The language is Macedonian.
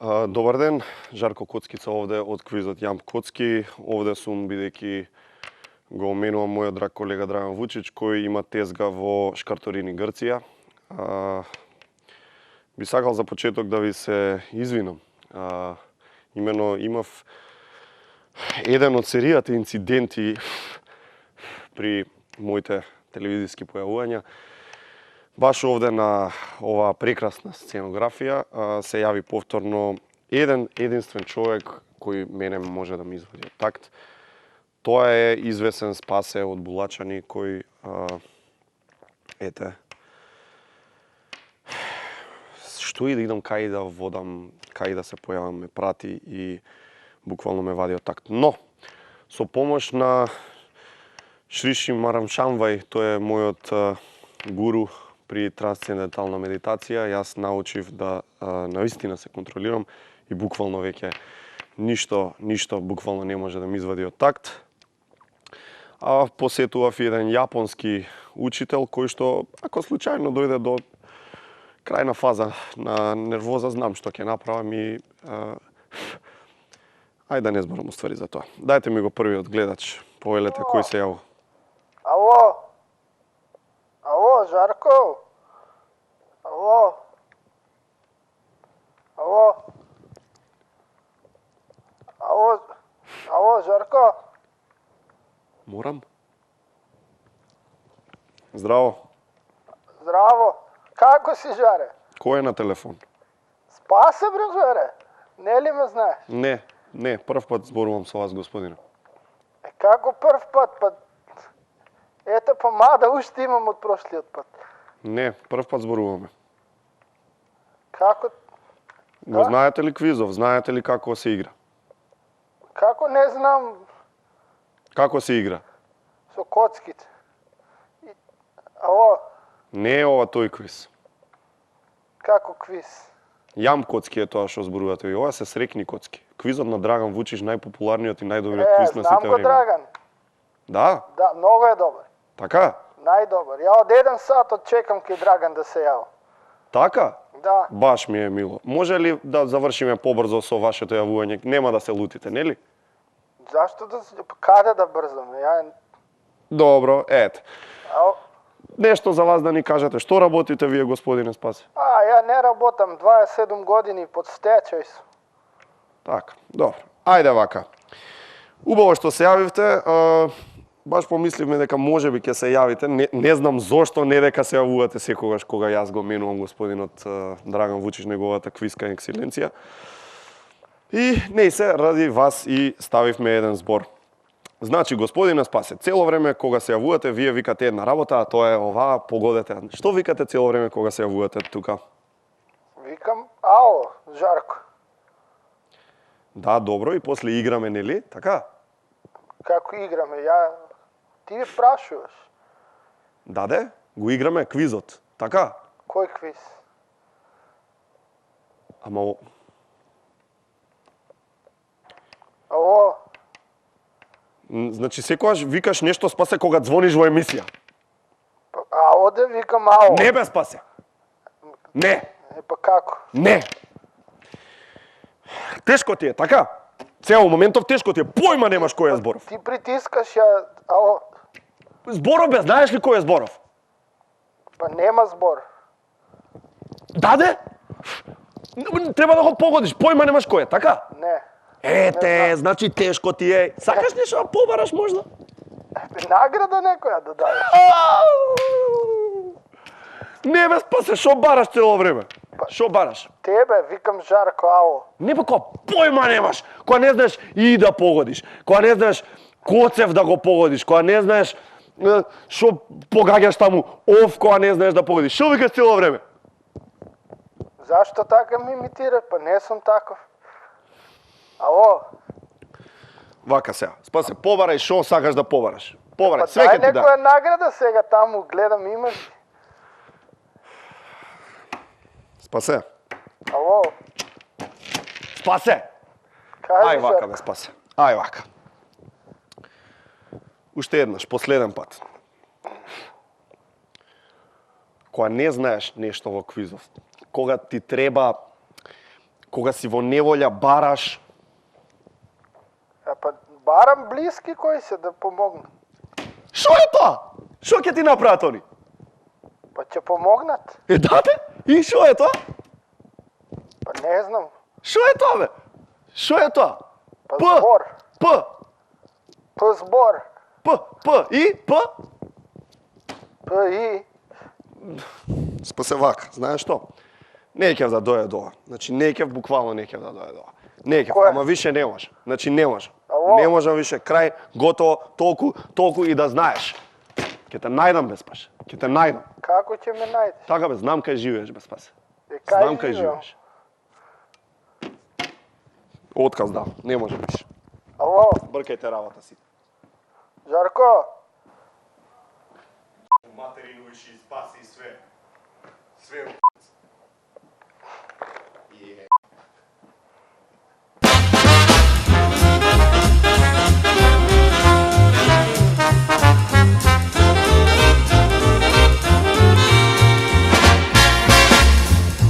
Добар ден, Жарко Коцкица овде од квизот Јамп Коцки. Овде сум бидејќи го менувам мојот драг колега Драган Вучич, кој има тезга во Шкарторини, Грција. Би сакал за почеток да ви се извинам. Имено имав еден од серијата инциденти при моите телевизиски појавувања. Баш овде на оваа прекрасна сценографија се јави повторно еден единствен човек кој мене може да ми извади од такт. Тоа е извесен Спасе од Булачани, кој што и да идам, кај да водам, кај да се појавам, ме прати и буквално ме вади од такт. Но со помош на Шриши Марамшамвај, тој е мојот гуру при трансцендентална медитација, јас научив да навистина се контролирам и буквално веќе ништо буквално не може да ми извади од такт. Посетував еден јапонски учител кој што, ако случајно дојде до крајна фаза на нервоза, знам што ќе направам и ајде да не зборам уствари за тоа. Дајте ми го првиот гледач, повелете кој се јавува. Ало? Ало, Жарко? Ало? Ало? Ало, Жарко? Морам? Здраво. Здраво. Како си, Жаре? Кој е на телефон? Спасе, бре, Жаре. Не ли ме знаеш? Не, прв пат зборувам со вас, господине. Како прв пат? Ете, па мада уште имам од прошлиот пат. Не, прв пат зборуваме. Како? Го знаете ли квизов? Знаете ли како се игра? Како не знам? Како се игра? Со коцките. Ало? Не е ова тој квиз. Како квиз? Јамп Коцки е тоа што зборувате. И ова се срекни коцки. Квизот на Драган Вучич, најпопуларниот и најдобриот квиз на знам сите го време. Драган. Да? Да, многу е добар. Така? Најдобар. Ја од 1 сат чекам кај Драган да се јава. Така? Да. Баш ми е мило. Може ли да завршиме побрзо со вашето јавување? Нема да се лутите, нели? Зашто да каде да брзаме? Добро, ете. Ау. Нешто за вас да ни кажете. Што работите вие, господине Спасе? Ја не работам, 27 години под стечај сум. Така, добро. Ајде вака. Убаво што се јавивте. Баш помисливме дека можеби ќе се јавите. Не знам зошто, не дека се јавувате секогаш кога јас го менувам господинот Драган Вучич, неговата квизка екселенција. И не се, ради вас и ставивме еден збор. Значи, господине Спасе, цело време кога се јавувате, вие викате една работа, а тоа е ова, погодете. Што викате цело време кога се јавувате тука? Викам, ало, Жарко. Да, добро, и после играме, нели? Така? Како играме? Ти ми прашуваш. Даде, го играме квизот, така? Кој квиз? Ама... Ало? Значи, секогаш викаш нешто, Спасе, кога звониш во емисија. Ало да викам ало. Не бе, Спасе. Не. Па како? Не. Тешко ти е, така? Цел моментов тешко ти е. Појма немаш кој е зборов. Ти притискаш ало. Зборов бе, знаеш ли кој е зборов? Па нема збор. Даде? Треба да го погодиш, појма немаш кој е, така? Не. Ете, значи тешко ти е. Сакаш нешто да побараш можда? Награда некоја да дадеш. Не бе, Спасе, шо бараш цело време? Шо бараш? Тебе, викам Жарко, ало. Не бе, кога појма немаш, кога не знаеш и да погодиш, кога не знаеш коцев да го погодиш, кога не знаеш шо погаѓаш таму, кога не знаеш да погодиш. Шо викаш цело време? Зашто така ми имитираш? Па не сум таков. Ало? Вака сега, Спасе, побарај шо сакаш да побараш. Побарај, Па све ќе дај ти дам. некоја награда сега таму, гледам имаш ли. Спасе. Ало? Спасе! Кажи, Ај вака Жарко. бе, Спасе. Ај вака. Уште еднаш, последен пат. Кога не знаеш нешто во квизов, кога ти треба Кога си во неволја бараш, Па барам блиски кои се да помогнат. што е тоа? Што ќе ти направат они? Па ќе помогнат. Дате? И што е тоа? Па не знам. Што е тоа, бе? Што е тоа? Па збор. П, Па збор. и, П? Па и. Спасе вака, знаеш што? Не ќе да дојде до ова. Значи не ќе буквално не ќе да дојде до ова. Не ќе, Кој? ама више не може. Значи не може. Ало? Не можам више, крај, готово, толку и да знаеш. Ќе те најдам без паш. Ќе те најдам. Како ќе ме најдеш? Така бе, знам кај живееш без пас. Кај Знам кај живеам? живееш. Отказ дам, не може више. Ало, Бркајте работа си. Жарко, Материну и спаси све. Све